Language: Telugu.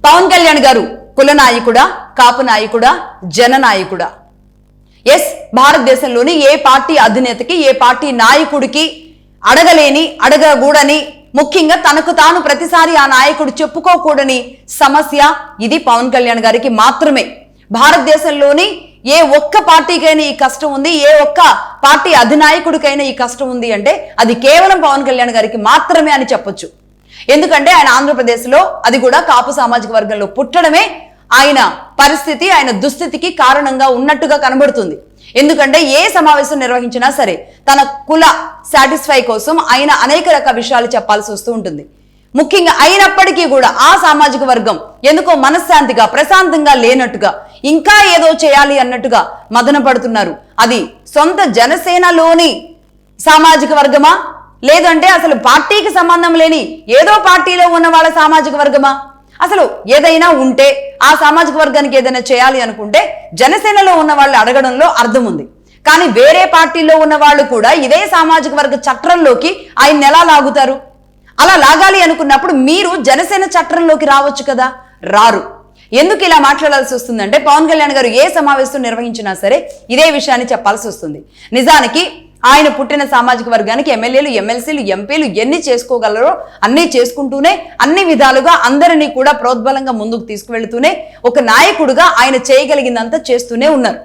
పవన్ కళ్యాణ్ గారు కుల నాయకుడా, కాపు నాయకుడా, జననాయకుడా? ఎస్, భారతదేశంలోని ఏ పార్టీ అధినేతకి, ఏ పార్టీ నాయకుడికి అడగకూడని, ముఖ్యంగా తనకు తాను ప్రతిసారి ఆ నాయకుడు చెప్పుకోకూడని సమస్య ఇది పవన్ కళ్యాణ్ గారికి మాత్రమే. భారతదేశంలోని ఏ ఒక్క పార్టీకైనా ఈ కష్టం ఉంది, ఏ ఒక్క పార్టీ అధినాయకుడికైనా ఈ కష్టం ఉంది అంటే అది కేవలం పవన్ కళ్యాణ్ గారికి మాత్రమే అని చెప్పొచ్చు. ఎందుకంటే ఆయన ఆంధ్రప్రదేశ్లో, అది కూడా కాపు సామాజిక వర్గంలో పుట్టడమే ఆయన పరిస్థితి, ఆయన దుస్థితికి కారణంగా ఉన్నట్టుగా కనబడుతుంది. ఎందుకంటే ఏ సమావేశం నిర్వహించినా సరే తన కుల సాటిస్ఫై కోసం ఆయన అనేక రకాల విషయాలు చెప్పాల్సి వస్తూ ఉంటుంది. ముఖ్యంగా అయినప్పటికీ కూడా ఆ సామాజిక వర్గం ఎందుకో మనశ్శాంతిగా, ప్రశాంతంగా లేనట్టుగా, ఇంకా ఏదో చేయాలి అన్నట్టుగా మదన పడుతున్నారు. అది సొంత జనసేనలోని సామాజిక వర్గమా, లేదంటే అసలు పార్టీకి సంబంధం లేని ఏదో పార్టీలో ఉన్న వాళ్ళ సామాజిక వర్గమా? అసలు ఏదైనా ఉంటే ఆ సామాజిక వర్గానికి ఏదైనా చేయాలి అనుకుంటే జనసేనలో ఉన్న వాళ్ళు అడగడంలో అర్థం ఉంది. కానీ వేరే పార్టీలో ఉన్న వాళ్ళు కూడా ఇదే సామాజిక వర్గ చట్రంలోకి ఆయన ఎలా లాగుతారు? అలా లాగాలి అనుకున్నప్పుడు మీరు జనసేన చట్రంలోకి రావచ్చు కదా, రారు. ఎందుకు ఇలా మాట్లాడాల్సి వస్తుందంటే పవన్ కళ్యాణ్ గారు ఏ సమావేశం నిర్వహించినా సరే ఇదే విషయాన్ని చెప్పాల్సి వస్తుంది. నిజానికి ఆయన పుట్టిన సామాజిక వర్గానికి ఎమ్మెల్యేలు, ఎమ్మెల్సీలు, ఎంపీలు ఎన్ని చేసుకోగలరో అన్నీ చేసుకుంటూనే, అన్ని విధాలుగా అందరినీ కూడా ప్రోద్బలంగా ముందుకు తీసుకువెళ్తూనే ఒక నాయకుడిగా ఆయన చేయగలిగిందంతా చేస్తూనే ఉన్నారు.